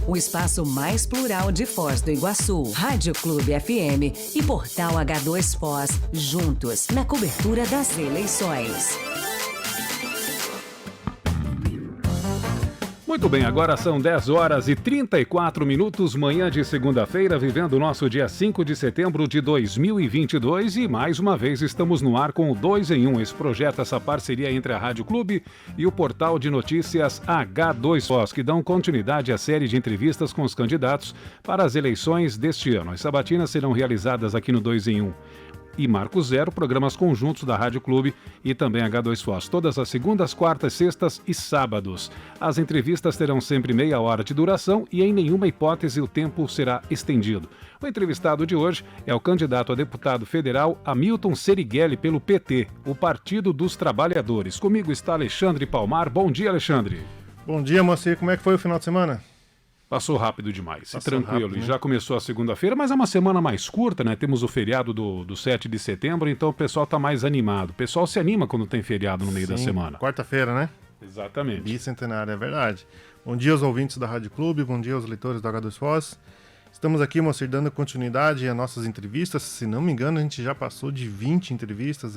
o espaço mais plural de Foz do Iguaçu. Rádio Clube FM e Portal H2 Foz, juntos na cobertura das eleições. Muito bem, agora são 10 horas e 34 minutos, manhã de segunda-feira, vivendo o nosso dia 5 de setembro de 2022 e mais uma vez estamos no ar com o 2 em 1, esse projeto, essa parceria entre a Rádio Clube e o portal de notícias H2 Foz, que dão continuidade à série de entrevistas com os candidatos para as eleições deste ano. As sabatinas serão realizadas aqui no 2 em 1. E Marco Zero, programas conjuntos da Rádio Clube e também H2 Foz, todas as segundas, quartas, sextas e sábados. As entrevistas terão sempre meia hora de duração e em nenhuma hipótese o tempo será estendido. O entrevistado de hoje é o candidato a deputado federal Hamilton Serighelli pelo PT, o Partido dos Trabalhadores. Comigo está Alexandre Palmar. Bom dia, Alexandre. Bom dia, Moacir. Como é que foi o final de semana? Passou rápido demais, Passou tranquilo. rápido, né? Já começou a segunda-feira, mas é uma semana mais curta, né? Temos o feriado do 7 de setembro, então o pessoal está mais animado. O pessoal se anima quando tem feriado no meio da semana. Quarta-feira, né? Exatamente. Bicentenário, é verdade. Bom dia aos ouvintes da Rádio Clube, bom dia aos leitores do H2 Foz. Estamos aqui, Moacir, dando continuidade às nossas entrevistas. Se não me engano, a gente já passou de 20 entrevistas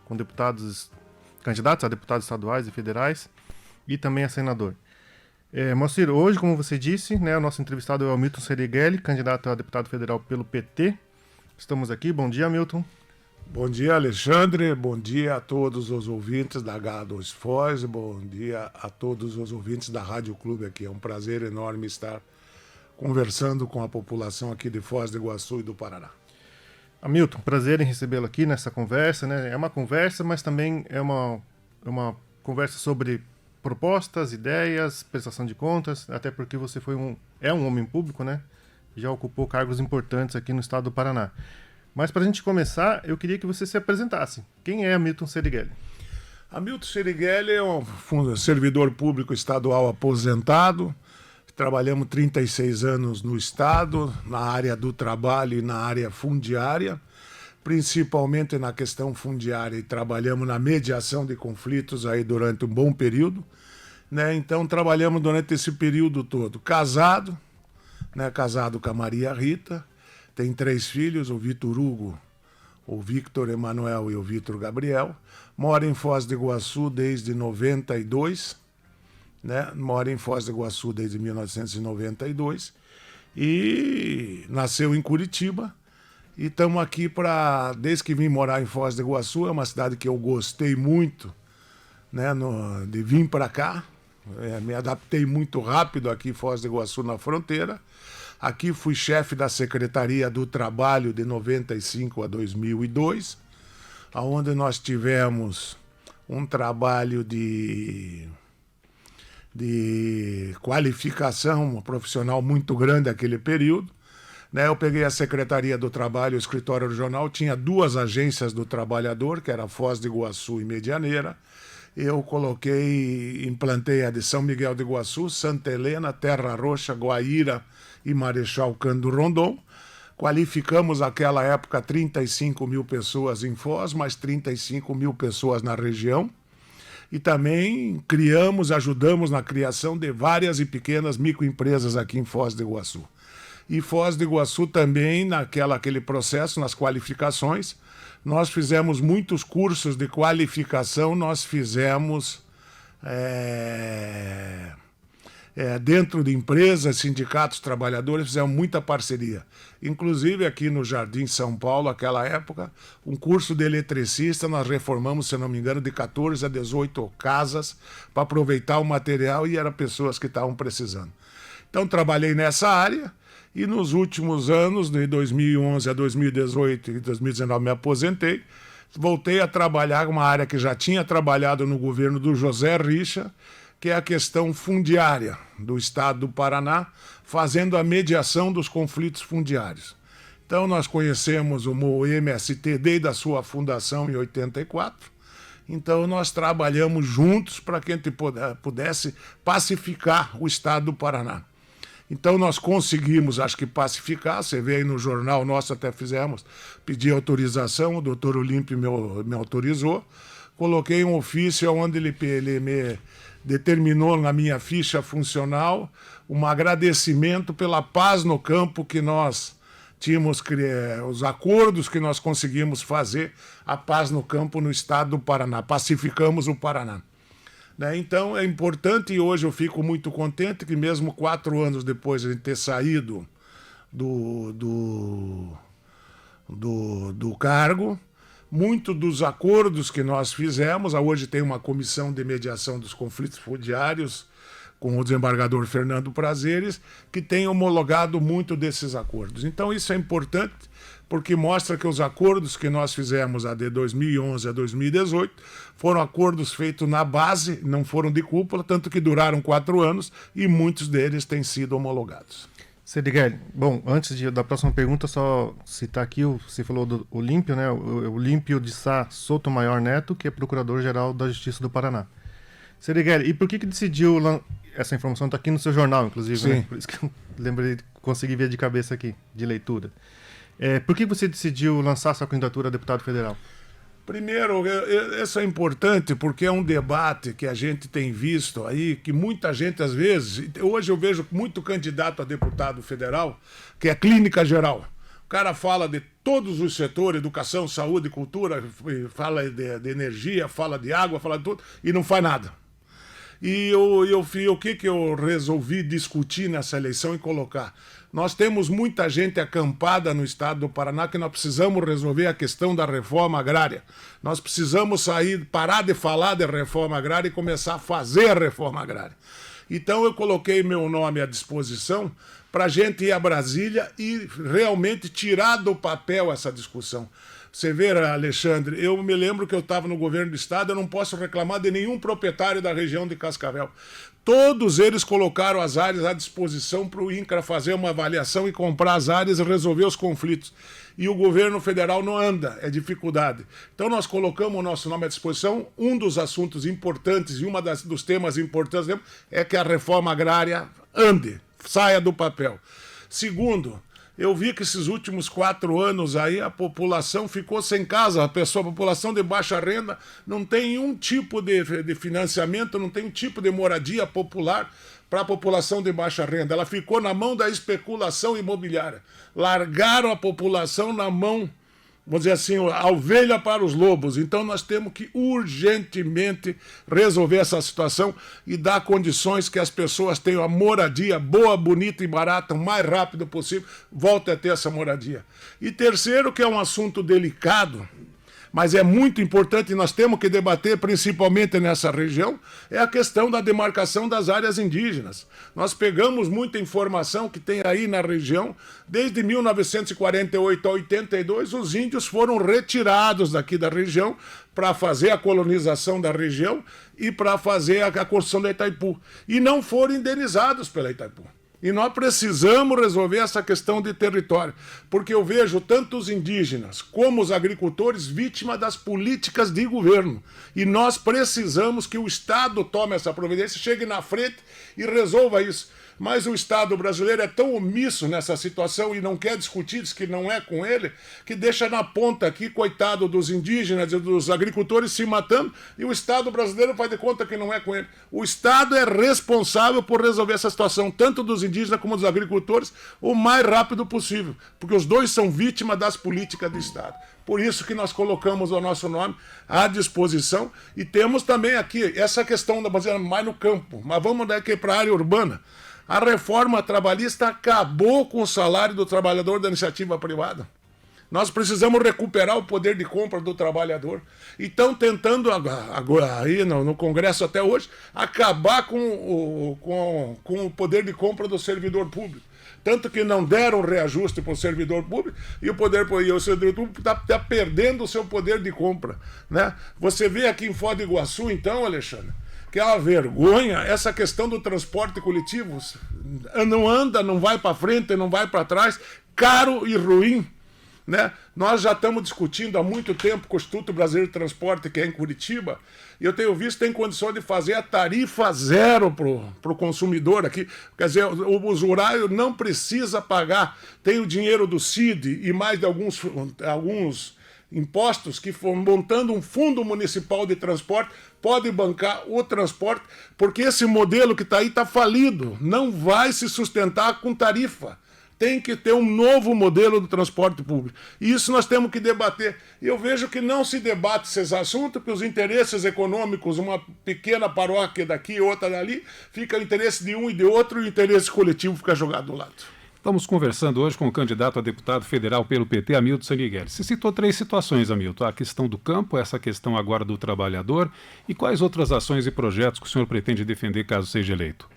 com deputados, candidatos a deputados estaduais e federais e também a senador. Moacir, hoje, como você disse, né, o nosso entrevistado é o Hamilton Serighelli, candidato a deputado federal pelo PT. Estamos aqui. Bom dia, Hamilton. Bom dia, Alexandre. Bom dia a todos os ouvintes da H2 Foz. Bom dia a todos os ouvintes da Rádio Clube aqui. É um prazer enorme estar conversando com a população aqui de Foz do Iguaçu e do Paraná. Hamilton, prazer em recebê-lo aqui nessa conversa, né? É uma conversa, mas também é uma conversa sobre propostas, ideias, prestação de contas, até porque você é um homem público, né? Já ocupou cargos importantes aqui no estado do Paraná. Mas para a gente começar, eu queria que você se apresentasse. Quem é Hamilton Serighelli? Hamilton Serighelli é um servidor público estadual aposentado. Trabalhamos 36 anos no estado, na área do trabalho e na área fundiária, principalmente na questão fundiária, e trabalhamos na mediação de conflitos aí durante um bom período, né? Então trabalhamos durante esse período todo. Casado, né? Casado com a Maria Rita, tem 3 filhos, o Vitor Hugo, o Victor Emanuel e o Vitor Gabriel. Mora em Foz do Iguaçu desde 92, né? Mora em Foz do Iguaçu desde 1992 e nasceu em Curitiba. E estamos aqui desde que vim morar em Foz do Iguaçu, é uma cidade que eu gostei muito, né, de vir para cá. Me adaptei muito rápido aqui em Foz do Iguaçu, na fronteira. Aqui fui chefe da Secretaria do Trabalho de 95 a 2002, onde nós tivemos um trabalho de qualificação profissional muito grande naquele período. Eu peguei a Secretaria do Trabalho, o Escritório Regional, tinha 2 agências do trabalhador, que era Foz do Iguaçu e Medianeira. Eu implantei a de São Miguel do Iguaçu, Santa Helena, Terra Roxa, Guaíra e Marechal Cândido Rondon. Qualificamos naquela época 35 mil pessoas em Foz, mais 35 mil pessoas na região. E também ajudamos na criação de várias e pequenas microempresas aqui em Foz do Iguaçu. E Foz do Iguaçu também, naquele processo, nas qualificações, nós fizemos muitos cursos de qualificação, nós fizemos dentro de empresas, sindicatos, trabalhadores, fizemos muita parceria. Inclusive aqui no Jardim São Paulo, naquela época, um curso de eletricista, nós reformamos, se não me engano, de 14 a 18 casas para aproveitar o material e eram pessoas que estavam precisando. Então trabalhei nessa área. E nos últimos anos, de 2011 a 2018 e 2019, me aposentei. Voltei a trabalhar uma área que já tinha trabalhado no governo do José Richa, que é a questão fundiária do estado do Paraná, fazendo a mediação dos conflitos fundiários. Então nós conhecemos o MST desde a sua fundação em 84. Então nós trabalhamos juntos para que a gente pudesse pacificar o estado do Paraná. Então nós conseguimos, acho que pacificar, você vê aí no jornal nosso, até pedi autorização, o doutor Olímpio me autorizou, coloquei um ofício onde ele me determinou na minha ficha funcional um agradecimento pela paz no campo que nós tínhamos, os acordos que nós conseguimos fazer, a paz no campo no estado do Paraná. Pacificamos o Paraná. Né? Então é importante, e hoje eu fico muito contente que mesmo 4 anos depois de a gente ter saído do cargo, muitos dos acordos que nós fizemos, hoje tem uma comissão de mediação dos conflitos fundiários com o desembargador Fernando Prazeres, que tem homologado muito desses acordos. Então isso é importante, porque mostra que os acordos que nós fizemos de 2011 a 2018 foram acordos feitos na base, não foram de cúpula, tanto que duraram 4 anos e muitos deles têm sido homologados. Serigueli, bom, antes da próxima pergunta, só citar aqui, você falou do Olímpio, né? O Olímpio de Sá Sotomayor Neto, que é Procurador-Geral da Justiça do Paraná. Serigueli, e por que decidiu... Essa informação está aqui no seu jornal, inclusive, né? Por isso que eu lembrei, consegui ver de cabeça aqui, de leitura. Por que você decidiu lançar sua candidatura a deputado federal? Primeiro, isso é importante porque é um debate que a gente tem visto aí, que muita gente, às vezes... Hoje eu vejo muito candidato a deputado federal, que é clínica geral. O cara fala de todos os setores, educação, saúde, cultura, fala de energia, fala de água, fala de tudo, e não faz nada. E o que eu resolvi discutir nessa eleição e colocar? Nós temos muita gente acampada no estado do Paraná que nós precisamos resolver a questão da reforma agrária. Nós precisamos parar de falar de reforma agrária e começar a fazer a reforma agrária. Então eu coloquei meu nome à disposição para a gente ir a Brasília e realmente tirar do papel essa discussão. Você vê, Alexandre, eu me lembro que eu estava no governo do estado, eu não posso reclamar de nenhum proprietário da região de Cascavel. Todos eles colocaram as áreas à disposição para o INCRA fazer uma avaliação e comprar as áreas e resolver os conflitos. E o governo federal não anda, é dificuldade. Então nós colocamos o nosso nome à disposição. Um dos assuntos importantes e dos temas importantes é que a reforma agrária ande, saia do papel. Segundo, eu vi que esses últimos 4 anos aí a população ficou sem casa, a população de baixa renda não tem nenhum tipo de financiamento, não tem um tipo de moradia popular para a população de baixa renda. Ela ficou na mão da especulação imobiliária. Largaram a população na mão, vamos dizer assim, a ovelha para os lobos. Então nós temos que urgentemente resolver essa situação e dar condições que as pessoas tenham a moradia boa, bonita e barata o mais rápido possível, voltem a ter essa moradia. E terceiro, que é um assunto delicado, mas é muito importante e nós temos que debater, principalmente nessa região, é a questão da demarcação das áreas indígenas. Nós pegamos muita informação que tem aí na região, desde 1948 a 82, os índios foram retirados daqui da região para fazer a colonização da região e para fazer a construção da Itaipu. E não foram indenizados pela Itaipu. E nós precisamos resolver essa questão de território, porque eu vejo tanto os indígenas como os agricultores vítimas das políticas de governo. E nós precisamos que o Estado tome essa providência, chegue na frente e resolva isso. Mas o Estado brasileiro é tão omisso nessa situação e não quer discutir, diz que não é com ele, que deixa na ponta aqui, coitado dos indígenas e dos agricultores se matando, e o Estado brasileiro faz de conta que não é com ele. O Estado é responsável por resolver essa situação, tanto dos indígenas como dos agricultores, o mais rápido possível, porque os dois são vítimas das políticas do Estado. Por isso que nós colocamos o nosso nome à disposição e temos também aqui essa questão da baseada mais no campo, mas vamos daqui para a área urbana. A reforma trabalhista acabou com o salário do trabalhador da iniciativa privada. Nós precisamos recuperar o poder de compra do trabalhador. E estão tentando, agora, aí no Congresso até hoje, acabar com o poder de compra do servidor público. Tanto que não deram reajuste para o servidor público e o servidor público está perdendo o seu poder de compra. Né? Você vê aqui em Foz do Iguaçu, então, Alexandre, que é uma vergonha essa questão do transporte coletivo. Não anda, não vai para frente, não vai para trás, caro e ruim. Né? Nós já estamos discutindo há muito tempo com o Instituto Brasileiro de Transporte, que é em Curitiba, e eu tenho visto que tem condição de fazer a tarifa zero para o consumidor aqui. Quer dizer, o usuário não precisa pagar, tem o dinheiro do CID e mais de alguns impostos que for montando um fundo municipal de transporte, pode bancar o transporte, porque esse modelo que está aí está falido, não vai se sustentar com tarifa. Tem que ter um novo modelo do transporte público. E isso nós temos que debater. E eu vejo que não se debate esses assuntos, porque os interesses econômicos, uma pequena paróquia daqui, outra dali, fica o interesse de um e de outro, e o interesse coletivo fica jogado do lado. Estamos conversando hoje com o candidato a deputado federal pelo PT, Hamilton Saniguel. Você citou 3 situações, Hamilton. A questão do campo, essa questão agora do trabalhador, e quais outras ações e projetos que o senhor pretende defender caso seja eleito?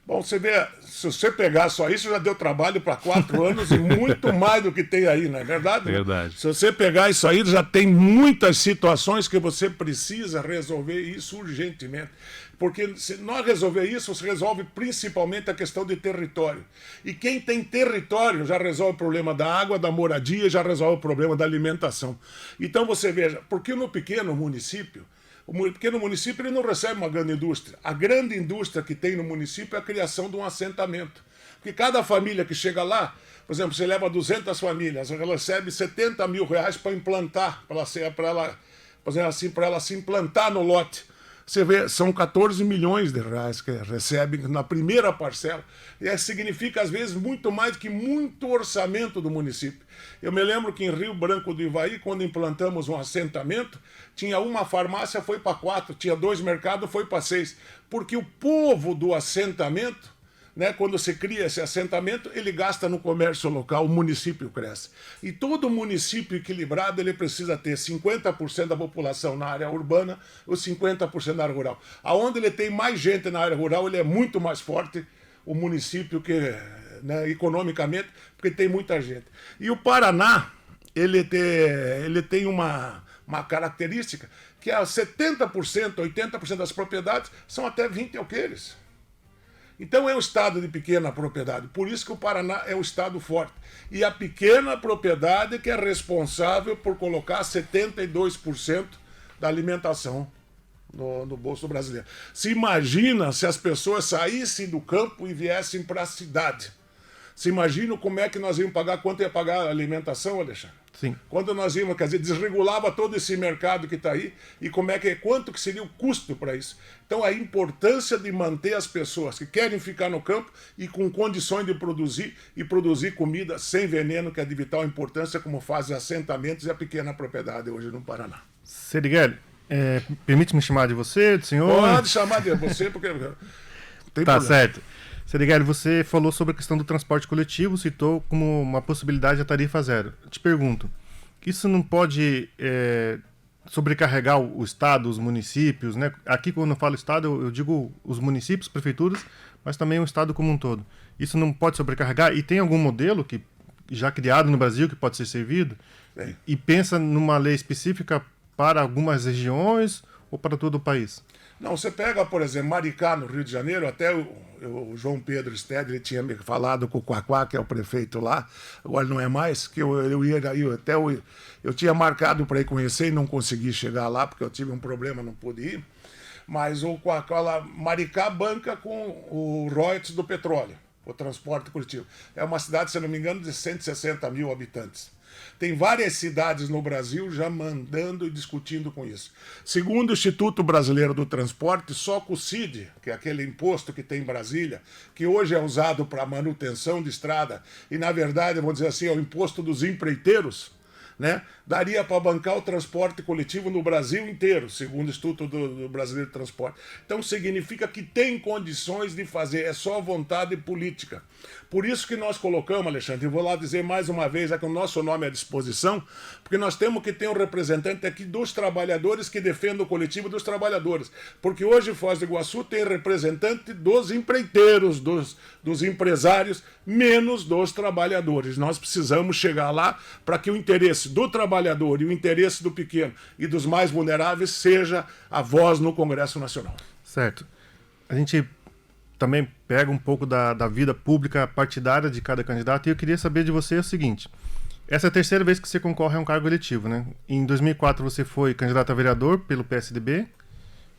Bom, você vê, se você pegar só isso, já deu trabalho para 4 anos e muito mais do que tem aí, não é verdade? Verdade. Se você pegar isso aí, já tem muitas situações que você precisa resolver isso urgentemente. Porque se nós resolver isso, você resolve principalmente a questão de território. E quem tem território já resolve o problema da água, da moradia, já resolve o problema da alimentação. Então você veja, porque no pequeno município, o pequeno município ele não recebe uma grande indústria. A grande indústria que tem no município é a criação de um assentamento. Porque cada família que chega lá, por exemplo, você leva 200 famílias, ela recebe R$70 mil para implantar, para ela se implantar no lote. Você vê, são 14 milhões de reais que recebem na primeira parcela. E significa, às vezes, muito mais que muito orçamento do município. Eu me lembro que em Rio Branco do Ivaí, quando implantamos um assentamento, tinha uma farmácia, foi para 4, tinha 2 mercados, foi para 6. Porque o povo do assentamento, né, quando se cria esse assentamento, ele gasta no comércio local, o município cresce. E todo município equilibrado, ele precisa ter 50% da população na área urbana ou 50% na área rural. Aonde ele tem mais gente na área rural, ele é muito mais forte, o município, que, né, economicamente, porque tem muita gente. E o Paraná, ele tem uma característica, que é 70%, 80% das propriedades são até 20 alqueires. Então é um estado de pequena propriedade, por isso que o Paraná é um estado forte. E a pequena propriedade que é responsável por colocar 72% da alimentação no bolso brasileiro. Se imagina se as pessoas saíssem do campo e viessem para a cidade. Se imagina como é que nós íamos pagar, quanto ia pagar a alimentação, Alexandre? Sim. Quando nós íamos, quer dizer, desregulava todo esse mercado que está aí e quanto que seria o custo para isso. Então a importância de manter as pessoas que querem ficar no campo e com condições de produzir comida sem veneno, que é de vital importância, como fazem assentamentos e a pequena propriedade hoje no Paraná. Serigueli, permite-me chamar de você, de senhor? Pode chamar de você, porque tem tá problema. Certo. Serigueli, você falou sobre a questão do transporte coletivo, citou como uma possibilidade a tarifa zero. Eu te pergunto, isso não pode sobrecarregar o Estado, os municípios, né? Aqui, quando eu falo Estado, eu digo os municípios, prefeituras, mas também o Estado como um todo. Isso não pode sobrecarregar? E tem algum modelo que já criado no Brasil que pode ser servido? E pensa numa lei específica para algumas regiões ou para todo o país? Não, você pega, por exemplo, Maricá, no Rio de Janeiro, até o João Pedro Stedley tinha me falado com o Quaquá, que é o prefeito lá, agora não é mais, que eu tinha marcado para ir conhecer e não consegui chegar lá, porque eu tive um problema, não pude ir. Mas o Quaquá lá, Maricá banca com o royalties do petróleo, o transporte coletivo. É uma cidade, se não me engano, de 160 mil habitantes. Tem várias cidades no Brasil já mandando e discutindo com isso. Segundo o Instituto Brasileiro do Transporte, só com o CID, que é aquele imposto que tem em Brasília, que hoje é usado para manutenção de estrada, e na verdade, vamos dizer assim, é o imposto dos empreiteiros, né? Daria para bancar o transporte coletivo no Brasil inteiro, segundo o Instituto do Brasileiro de Transporte. Então significa que tem condições de fazer, é só vontade política. Por isso que nós colocamos, Alexandre, e vou lá dizer mais uma vez, é que o nosso nome é à disposição, porque nós temos que ter um representante aqui dos trabalhadores que defenda o coletivo dos trabalhadores. Porque hoje Foz do Iguaçu tem representante dos empreiteiros, dos empresários, menos dos trabalhadores. Nós precisamos chegar lá para que o interesse do trabalhador e o interesse do pequeno e dos mais vulneráveis seja a voz no Congresso Nacional. Certo. A gente também pega um pouco da vida pública partidária de cada candidato, e eu queria saber de você o seguinte: essa é a terceira vez que você concorre a um cargo eletivo, né? Em 2004 você foi candidato a vereador pelo PSDB,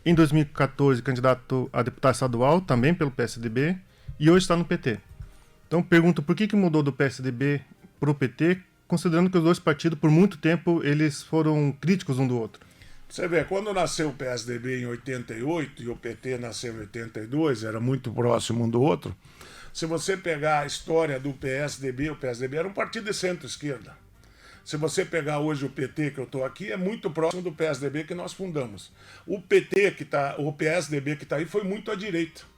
em 2014 candidato a deputado estadual também pelo PSDB, e hoje está no PT. Então pergunto, por que mudou do PSDB para o PT, considerando que os dois partidos, por muito tempo, eles foram críticos um do outro. Você vê, quando nasceu o PSDB em 88 e o PT nasceu em 82, era muito próximo um do outro. Se você pegar a história do PSDB, o PSDB era um partido de centro-esquerda. Se você pegar hoje o PT, que eu estou aqui, é muito próximo do PSDB que nós fundamos. O PSDB que está aí foi muito à direita.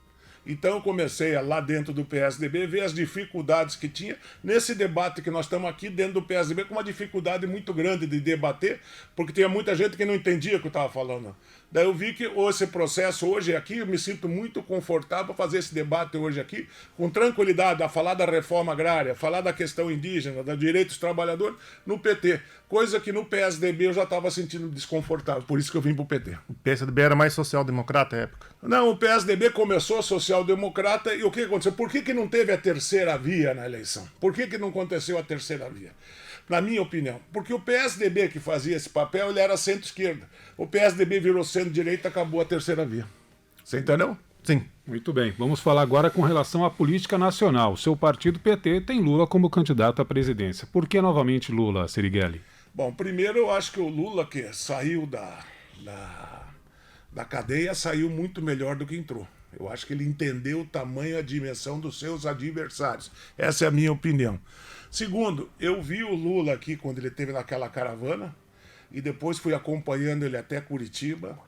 Então eu comecei lá dentro do PSDB ver as dificuldades que tinha nesse debate que nós estamos aqui dentro do PSDB, com uma dificuldade muito grande de debater, porque tinha muita gente que não entendia o que eu estava falando. Daí eu vi que esse processo hoje aqui, eu me sinto muito confortável para fazer esse debate hoje aqui, com tranquilidade, a falar da reforma agrária, falar da questão indígena, dos direitos dos trabalhadores, no PT. Coisa que no PSDB eu já estava sentindo desconfortável, por isso que eu vim para o PT. O PSDB era mais social-democrata na época? Não, o PSDB começou social-democrata e o que aconteceu? Por que não teve a terceira via na eleição? Por que não aconteceu a terceira via? Na minha opinião, porque o PSDB que fazia esse papel, ele era centro-esquerda. O PSDB virou centro-direita, acabou a terceira via. Você entendeu? Sim. Muito bem, vamos falar agora com relação à política nacional. O seu partido PT tem Lula como candidato à presidência. Por que novamente Lula, Sirigueli? Bom, primeiro eu acho que o Lula, que saiu da cadeia, saiu muito melhor do que entrou. Eu acho que ele entendeu o tamanho e a dimensão dos seus adversários. Essa é a minha opinião. Segundo, eu vi o Lula aqui quando ele esteve naquela caravana e depois fui acompanhando ele até Curitiba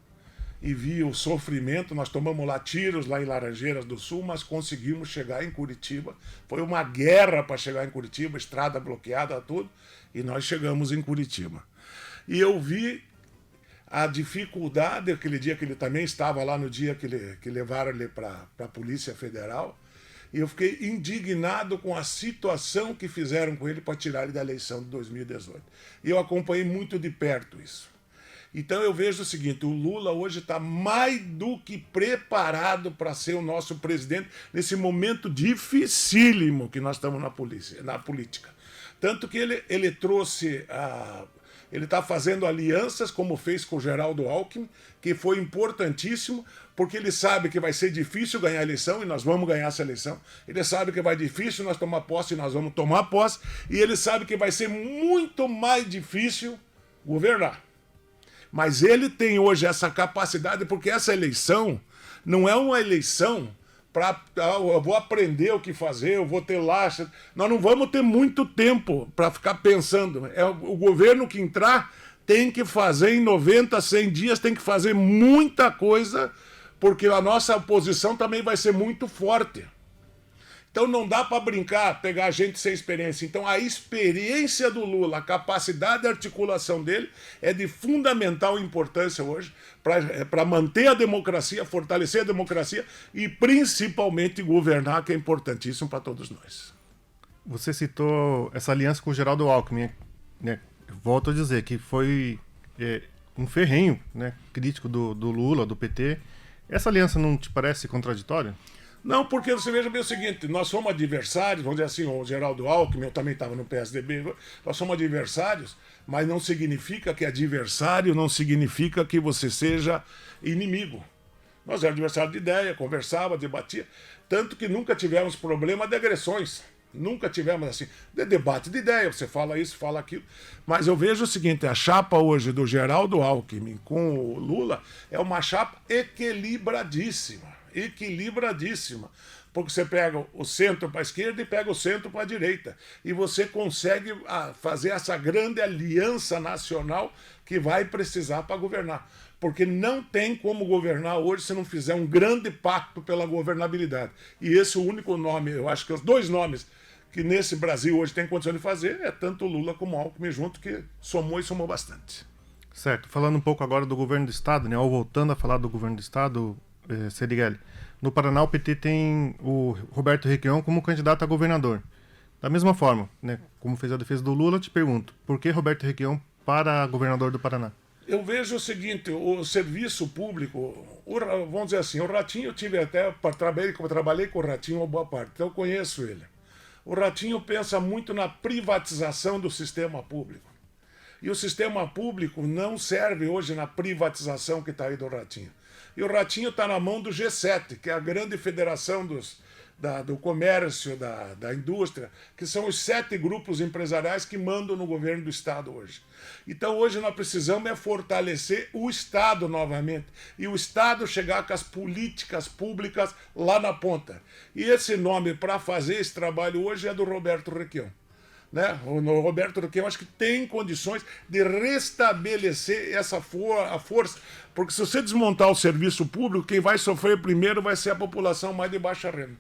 e vi o sofrimento. Nós tomamos lá tiros lá em Laranjeiras do Sul, mas conseguimos chegar em Curitiba. Foi uma guerra para chegar em Curitiba, estrada bloqueada, tudo, e nós chegamos em Curitiba. E eu vi a dificuldade, aquele dia que ele também estava lá, no dia que levaram ele para a Polícia Federal, e eu fiquei indignado com a situação que fizeram com ele para tirar ele da eleição de 2018. E eu acompanhei muito de perto isso. Então eu vejo o seguinte, o Lula hoje está mais do que preparado para ser o nosso presidente nesse momento dificílimo que nós estamos na política. Tanto que ele trouxe ele está fazendo alianças, como fez com o Geraldo Alckmin, que foi importantíssimo, porque ele sabe que vai ser difícil ganhar a eleição, e nós vamos ganhar essa eleição. Ele sabe que vai difícil nós tomar posse, e nós vamos tomar posse. E ele sabe que vai ser muito mais difícil governar. Mas ele tem hoje essa capacidade, porque essa eleição não é uma eleição para eu vou aprender o que fazer, eu vou ter lá. Nós não vamos ter muito tempo para ficar pensando. O governo que entrar tem que fazer em 90, 100 dias, tem que fazer muita coisa, porque a nossa oposição também vai ser muito forte. Então não dá para brincar, pegar gente sem experiência. Então a experiência do Lula, a capacidade de articulação dele é de fundamental importância hoje para manter a democracia, fortalecer a democracia e principalmente governar, que é importantíssimo para todos nós. Você citou essa aliança com o Geraldo Alckmin, né? Volto a dizer que foi um ferrenho, né, crítico do Lula, do PT. Essa aliança não te parece contraditória? Não, porque você veja bem o seguinte, nós somos adversários, vamos dizer assim, o Geraldo Alckmin, eu também estava no PSDB, nós somos adversários, mas não significa que adversário não significa que você seja inimigo. Nós éramos adversários de ideia, conversava, debatia, tanto que nunca tivemos problema de agressões, nunca tivemos assim, de debate de ideia, você fala isso, fala aquilo, mas eu vejo o seguinte, a chapa hoje do Geraldo Alckmin com o Lula é uma chapa equilibradíssima, porque você pega o centro para a esquerda e pega o centro para a direita, e você consegue fazer essa grande aliança nacional que vai precisar para governar, porque não tem como governar hoje se não fizer um grande pacto pela governabilidade, e esse é o único nome, eu acho que os dois nomes que nesse Brasil hoje tem condição de fazer é tanto o Lula como o Alckmin junto, que somou e somou bastante. Certo, falando um pouco agora do governo do estado, né, ou voltando a falar do governo do estado, Sirigueli, no Paraná o PT tem o Roberto Requião como candidato a governador. Da mesma forma, né, como fez a defesa do Lula, eu te pergunto, por que Roberto Requião para governador do Paraná? Eu vejo o seguinte, o serviço público, vamos dizer assim, o Ratinho eu tive até, trabalhei com o Ratinho uma boa parte, então eu conheço ele. O Ratinho pensa muito na privatização do sistema público. E o sistema público não serve hoje na privatização que está aí do Ratinho. E o Ratinho está na mão do G7, que é a grande federação do comércio, da indústria, que são os 7 grupos empresariais que mandam no governo do Estado hoje. Então hoje nós precisamos fortalecer o Estado novamente, e o Estado chegar com as políticas públicas lá na ponta. E esse nome para fazer esse trabalho hoje é do Roberto Requião. Né? O Roberto Requião acho que tem condições de restabelecer essa a força, porque se você desmontar o serviço público, quem vai sofrer primeiro vai ser a população mais de baixa renda.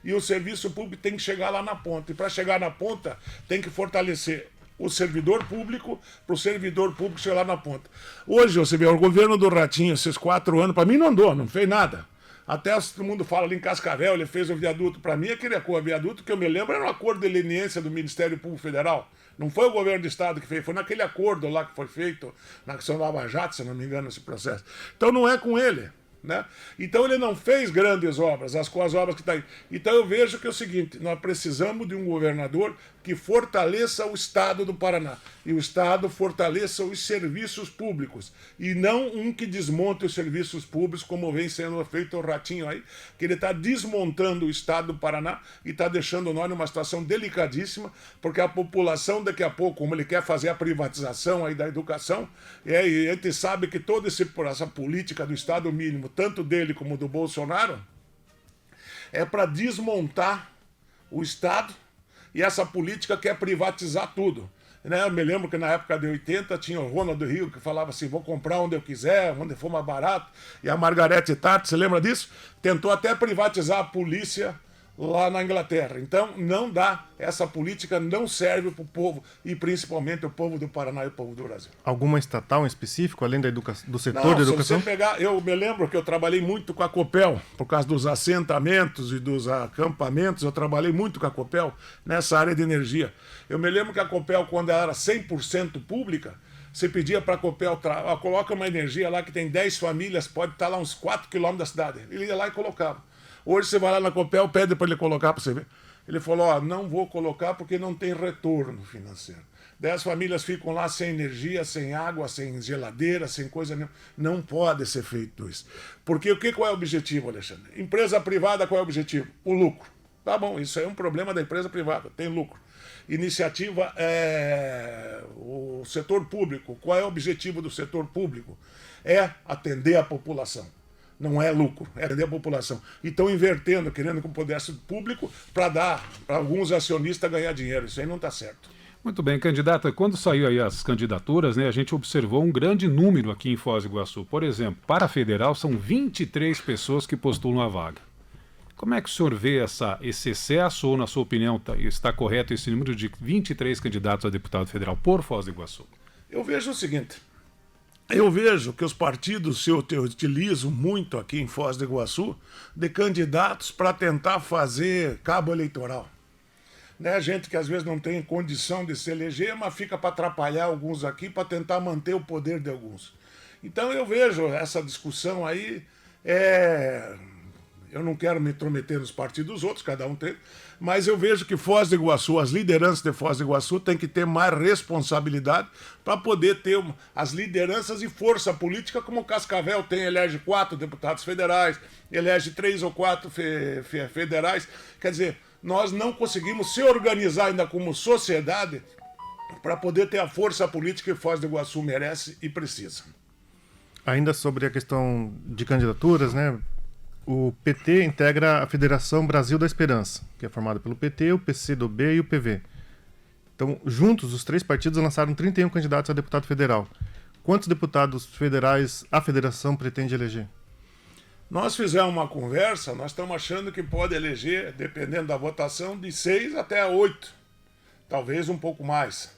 E o serviço público tem que chegar lá na ponta. E para chegar na ponta, tem que fortalecer o servidor público, para o servidor público chegar lá na ponta. Hoje, você vê, o governo do Ratinho, esses 4 anos, para mim não andou, não fez nada. Até todo mundo fala ali em Cascavel, ele fez o viaduto. Para mim, aquele viaduto que eu me lembro era um acordo de leniência do Ministério Público Federal. Não foi o governo do Estado que fez, foi naquele acordo lá que foi feito na Ação Lava Jato, se não me engano, esse processo. Então não é com ele. Né? Então ele não fez grandes obras, as obras que estão aí. Então eu vejo que é o seguinte, nós precisamos de um governador que fortaleça o Estado do Paraná, e o Estado fortaleça os serviços públicos, e não um que desmonte os serviços públicos, como vem sendo feito o Ratinho aí, que ele está desmontando o Estado do Paraná e está deixando nós numa situação delicadíssima, porque a população daqui a pouco, como ele quer fazer a privatização aí da educação, e a gente sabe que toda essa política do Estado mínimo, tanto dele como do Bolsonaro, é para desmontar o Estado, e essa política quer privatizar tudo. Né? Eu me lembro que na época de 80 tinha o Ronald Rio que falava assim, vou comprar onde eu quiser, onde for mais barato, e a Margarete Tati, você lembra disso? Tentou até privatizar a polícia lá na Inglaterra. Então não dá, essa política não serve para o povo, e principalmente o povo do Paraná e o povo do Brasil. Alguma estatal em específico, além do setor de educação? Se você pegar, eu me lembro que eu trabalhei muito com a Copel, por causa dos assentamentos e dos acampamentos, eu trabalhei muito com a Copel nessa área de energia. Eu me lembro que a Copel, quando ela era 100% pública, você pedia para a Copel, coloca uma energia lá que tem 10 famílias, pode estar lá uns 4 quilômetros da cidade. Ele ia lá e colocava. Hoje você vai lá na Copel, pede para ele colocar para você ver. Ele falou, não vou colocar porque não tem retorno financeiro. 10 famílias ficam lá sem energia, sem água, sem geladeira, sem coisa nenhuma. Não pode ser feito isso. Porque qual é o objetivo, Alexandre? Empresa privada, qual é o objetivo? O lucro. Tá bom, isso é um problema da empresa privada, tem lucro. Iniciativa o setor público. Qual é o objetivo do setor público? É atender a população. Não é lucro, é atender a população. E estão invertendo, querendo com o poder público para dar para alguns acionistas ganhar dinheiro. Isso aí não está certo. Muito bem, candidata, quando saiu aí as candidaturas, né, a gente observou um grande número aqui em Foz do Iguaçu. Por exemplo, para a federal são 23 pessoas que postulam a vaga. Como é que o senhor vê esse excesso, ou na sua opinião está correto esse número de 23 candidatos a deputado federal por Foz do Iguaçu? Eu vejo o seguinte, eu vejo que os partidos se utilizam muito aqui em Foz do Iguaçu de candidatos para tentar fazer cabo eleitoral. Né? Gente que às vezes não tem condição de se eleger, mas fica para atrapalhar alguns aqui, para tentar manter o poder de alguns. Então eu vejo essa discussão aí, eu não quero me intrometer nos partidos dos outros, cada um tem, mas eu vejo que Foz do Iguaçu, as lideranças de Foz do Iguaçu têm que ter mais responsabilidade para poder ter as lideranças e força política, como o Cascavel tem, elege 4 deputados federais, elege 3 ou 4 federais. Quer dizer, nós não conseguimos se organizar ainda como sociedade para poder ter a força política que Foz do Iguaçu merece e precisa. Ainda sobre a questão de candidaturas, né? O PT integra a Federação Brasil da Esperança, que é formada pelo PT, o PCdoB e o PV. Então, juntos, os 3 partidos lançaram 31 candidatos a deputado federal. Quantos deputados federais a federação pretende eleger? Nós fizemos uma conversa, nós estamos achando que pode eleger, dependendo da votação, de 6 até 8. Talvez um pouco mais.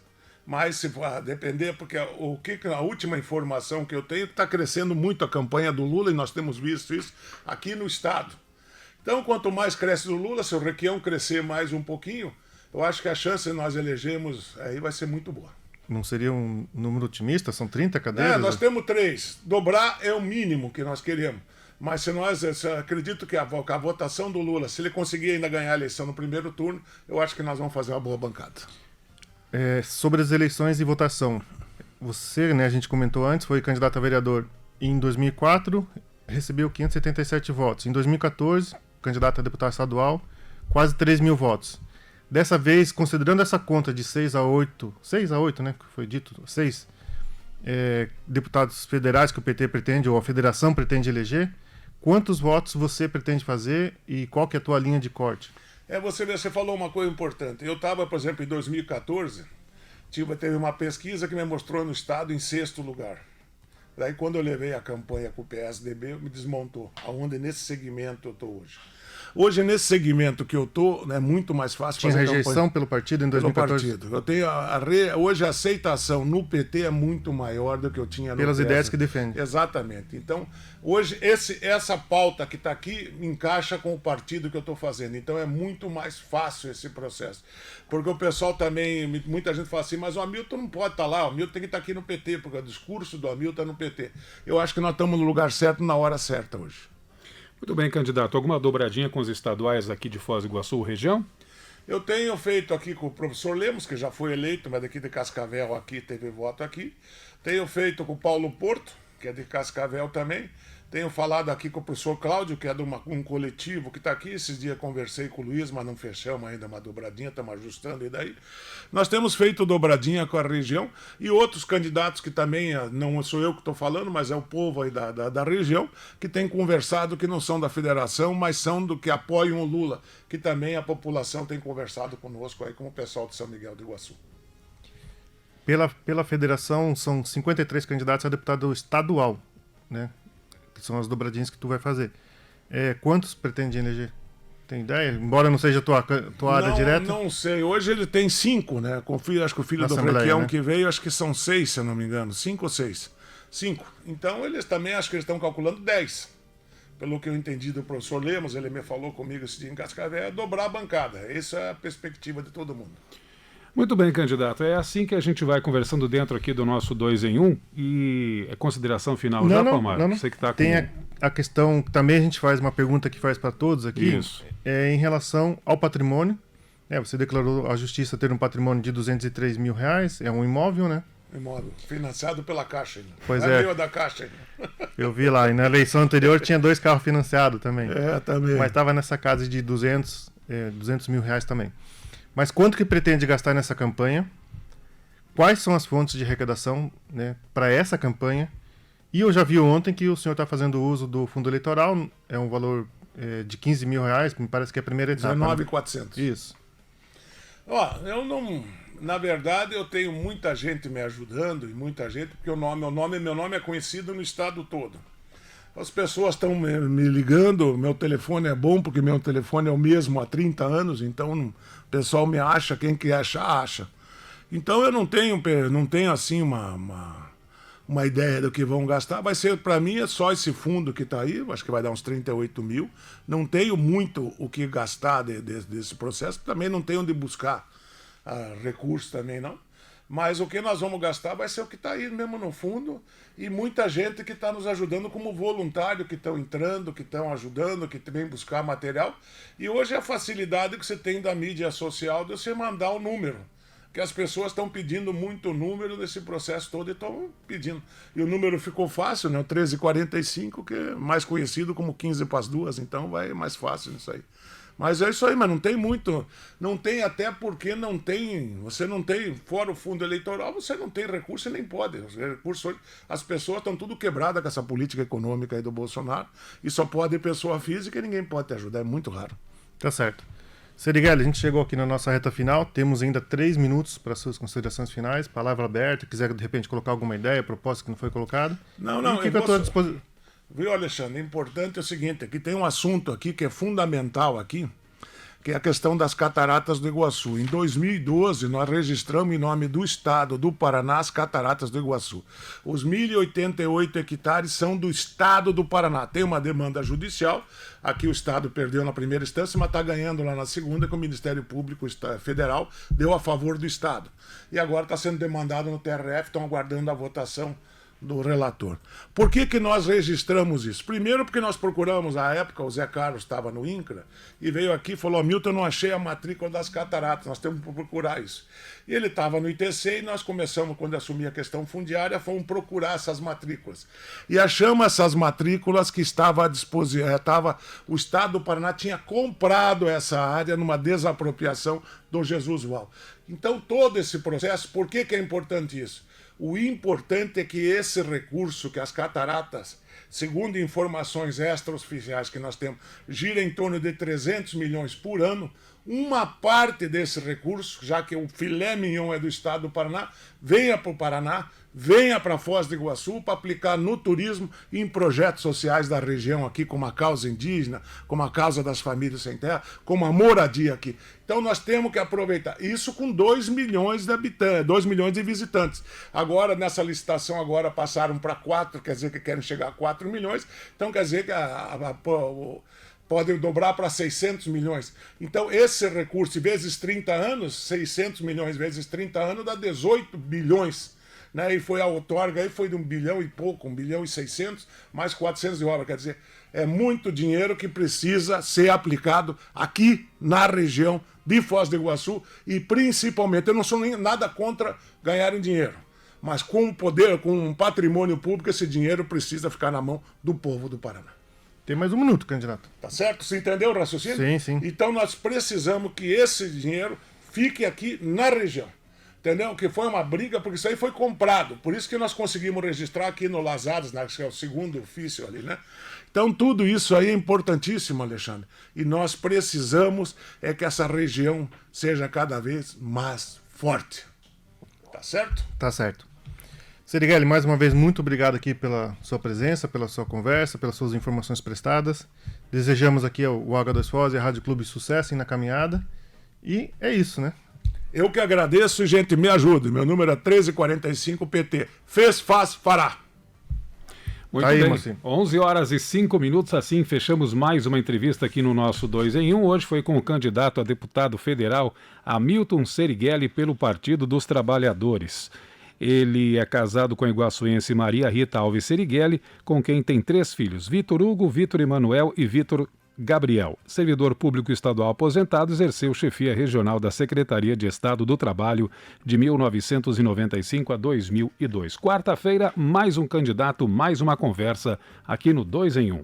Mas se depender, porque a última informação que eu tenho, está crescendo muito a campanha do Lula, e nós temos visto isso aqui no estado. Então, quanto mais cresce o Lula, se o Requião crescer mais um pouquinho, eu acho que a chance de nós elegermos aí vai ser muito boa. Não seria um número otimista? São 30 cadeiras? Nós temos 3. Dobrar é o mínimo que nós queremos. Mas se acredito que a votação do Lula, se ele conseguir ainda ganhar a eleição no primeiro turno, eu acho que nós vamos fazer uma boa bancada. Sobre as eleições e votação, você, né, a gente comentou antes, foi candidato a vereador em 2004, recebeu 577 votos. Em 2014, candidato a deputado estadual, quase 3 mil votos. Dessa vez, considerando essa conta de 6 a 8, né, que foi dito, 6 deputados federais que o PT pretende, ou a federação pretende eleger, quantos votos você pretende fazer e qual que é a tua linha de corte? Você falou uma coisa importante. Eu estava, por exemplo, em 2014, teve uma pesquisa que me mostrou no estado em 6º lugar. Daí, quando eu levei a campanha com o PSDB, me desmontou. Aonde nesse segmento eu estou hoje. Hoje, nesse segmento que eu estou, é muito mais fácil fazer campanha. Tinha rejeição pelo partido em 2014? Pelo partido. Eu tenho hoje a aceitação no PT é muito maior do que eu tinha no Pelas PS. ideias que defende. Exatamente. Então, hoje, essa pauta que está aqui encaixa com o partido que eu estou fazendo. Então, é muito mais fácil esse processo. Porque o pessoal também, muita gente fala assim, mas o Hamilton não pode estar lá, o Hamilton tem que estar aqui no PT, porque o discurso do Hamilton é no PT. Eu acho que nós estamos no lugar certo, na hora certa hoje. Muito bem, candidato. Alguma dobradinha com os estaduais aqui de Foz do Iguaçu, região? Eu tenho feito aqui com o professor Lemos, que já foi eleito, mas daqui de Cascavel aqui teve voto aqui. Tenho feito com o Paulo Porto, que é de Cascavel também. Tenho falado aqui com o professor Cláudio, que é de um coletivo que está aqui. Esses dias conversei com o Luiz, mas não fechamos ainda uma dobradinha, estamos ajustando e daí. Nós temos feito dobradinha com a região e outros candidatos que também, não sou eu que estou falando, mas é o povo aí da região, que tem conversado, que não são da federação, mas são do que apoiam o Lula, que também a população tem conversado conosco aí, com o pessoal de São Miguel do Iguaçu. Pela federação, são 53 candidatos a deputado estadual, né? Que são as dobradinhas que tu vai fazer. Quantos pretende eleger? Tem ideia? Embora não seja tua área direta? Não sei. Hoje ele tem 5, né? Acho que o filho do Requião, né, que veio, acho que são 6, se eu não me engano. 5 ou 6. 5. Então eles também, acho que eles estão calculando 10. Pelo que eu entendi do professor Lemos, ele me falou comigo esse dia em Cascavel, é dobrar a bancada. Essa é a perspectiva de todo mundo. Muito bem, candidato. É assim que a gente vai conversando dentro aqui do nosso 2 em 1 e é consideração final já, Palmar? Não. Você que tá tem a questão, também a gente faz uma pergunta que faz para todos aqui, Isso. Em relação ao patrimônio. Você declarou à justiça ter um patrimônio de R$203 mil, é um imóvel, né? Imóvel, financiado pela Caixa ainda. Pois é. Da Caixa ainda. Eu vi lá, e na eleição anterior tinha 2 carros financiados também. Também. Mas estava nessa casa de R$200 mil também. Mas quanto que pretende gastar nessa campanha? Quais são as fontes de arrecadação, né, para essa campanha? E eu já vi ontem que o senhor está fazendo uso do fundo eleitoral, é um valor de R$15 mil, me parece que é a primeira etapa. 19.400. Isso. Eu não... Na verdade, eu tenho muita gente me ajudando, e muita gente, porque meu nome é conhecido no estado todo. As pessoas estão me ligando, meu telefone é bom, porque meu telefone é o mesmo há 30 anos, então o pessoal me acha, quem quer achar, acha. Então eu não tenho assim uma ideia do que vão gastar. Vai ser, para mim, é só esse fundo que está aí, acho que vai dar uns 38 mil. Não tenho muito o que gastar desse processo, também não tenho onde buscar recursos também não. Mas o que nós vamos gastar vai ser o que está aí mesmo no fundo, e muita gente que está nos ajudando como voluntário, que estão entrando, que estão ajudando, que vem buscar material. E hoje a facilidade que você tem da mídia social de você mandar o número, que as pessoas estão pedindo muito número nesse processo todo e estão pedindo. E o número ficou fácil, né? O 1345, que é mais conhecido como 15 para as 2, então vai mais fácil nisso aí. Mas é isso aí, mas não tem muito, não tem, até porque você não tem, fora o fundo eleitoral, você não tem recurso e nem pode. Os recursos hoje, as pessoas estão tudo quebradas com essa política econômica aí do Bolsonaro, e só pode pessoa física e ninguém pode te ajudar, é muito raro. Tá certo. Serigueli, a gente chegou aqui na nossa reta final, temos ainda 3 minutos para suas considerações finais, palavra aberta, quiser de repente colocar alguma ideia, proposta que não foi colocada. Não, fica à tua disposição. Viu, Alexandre? O importante é o seguinte, aqui tem um assunto aqui que é fundamental aqui, que é a questão das cataratas do Iguaçu. Em 2012, nós registramos em nome do Estado do Paraná as cataratas do Iguaçu. Os 1.088 hectares são do Estado do Paraná. Tem uma demanda judicial, aqui o Estado perdeu na primeira instância, mas está ganhando lá na segunda, que o Ministério Público Federal deu a favor do Estado. E agora está sendo demandado no TRF, estão aguardando a votação do relator. Por que nós registramos isso? Primeiro porque nós procuramos, à época, o Zé Carlos estava no INCRA, e veio aqui e falou, Milton, eu não achei a matrícula das cataratas, nós temos que procurar isso. E ele estava no ITC e nós começamos, quando assumi a questão fundiária, fomos procurar essas matrículas. E achamos essas matrículas que estava à disposição, o Estado do Paraná tinha comprado essa área numa desapropriação do Jesus Val. Então, todo esse processo, por que é importante isso? O importante é que esse recurso, que as cataratas, segundo informações extraoficiais que nós temos, gira em torno de 300 milhões por ano. Uma parte desse recurso, já que o filé mignon é do Estado do Paraná, venha para o Paraná, venha para Foz do Iguaçu para aplicar no turismo e em projetos sociais da região aqui, como a causa indígena, como a causa das famílias sem terra, como a moradia aqui. Então nós temos que aproveitar isso com 2 milhões de habitantes, 2 milhões de visitantes. Agora, nessa licitação, agora passaram para 4, quer dizer que querem chegar a 4 milhões, então quer dizer que podem dobrar para 600 milhões. Então, esse recurso, vezes 30 anos, 600 milhões vezes 30 anos, dá 18 bilhões. Né? E foi a outorga aí, foi de 1 bilhão e pouco, 1 bilhão e 600, mais 400 de obra. Quer dizer, é muito dinheiro que precisa ser aplicado aqui na região de Foz do Iguaçu e principalmente, eu não sou nem nada contra ganharem dinheiro, mas com o poder, com um patrimônio público, esse dinheiro precisa ficar na mão do povo do Paraná. Tem mais 1 minuto, candidato. Tá certo? Você entendeu o raciocínio? Sim, sim. Então nós precisamos que esse dinheiro fique aqui na região. Entendeu? Que foi uma briga, porque isso aí foi comprado. Por isso que nós conseguimos registrar aqui no Lazares, né, que é o segundo ofício ali, né? Então tudo isso aí é importantíssimo, Alexandre. E nós precisamos que essa região seja cada vez mais forte. Tá certo? Tá certo. Serigueli, mais uma vez, muito obrigado aqui pela sua presença, pela sua conversa, pelas suas informações prestadas. Desejamos aqui ao H2Foz e à Rádio Clube sucesso na caminhada. E é isso, né? Eu que agradeço e, gente, me ajude. Meu número é 1345 PT. Fez, faz, fará. Muito bem, Mocinho. 11 horas e 5 minutos, assim fechamos mais uma entrevista aqui no nosso 2 em 1. Hoje foi com o candidato a deputado federal Hamilton Serigueli pelo Partido dos Trabalhadores. Ele é casado com a iguaçuense Maria Rita Alves Serigueli, com quem tem 3 filhos, Vitor Hugo, Vitor Emanuel e Vitor Gabriel. Servidor público estadual aposentado, exerceu chefia regional da Secretaria de Estado do Trabalho de 1995 a 2002. Quarta-feira, mais um candidato, mais uma conversa aqui no 2 em 1.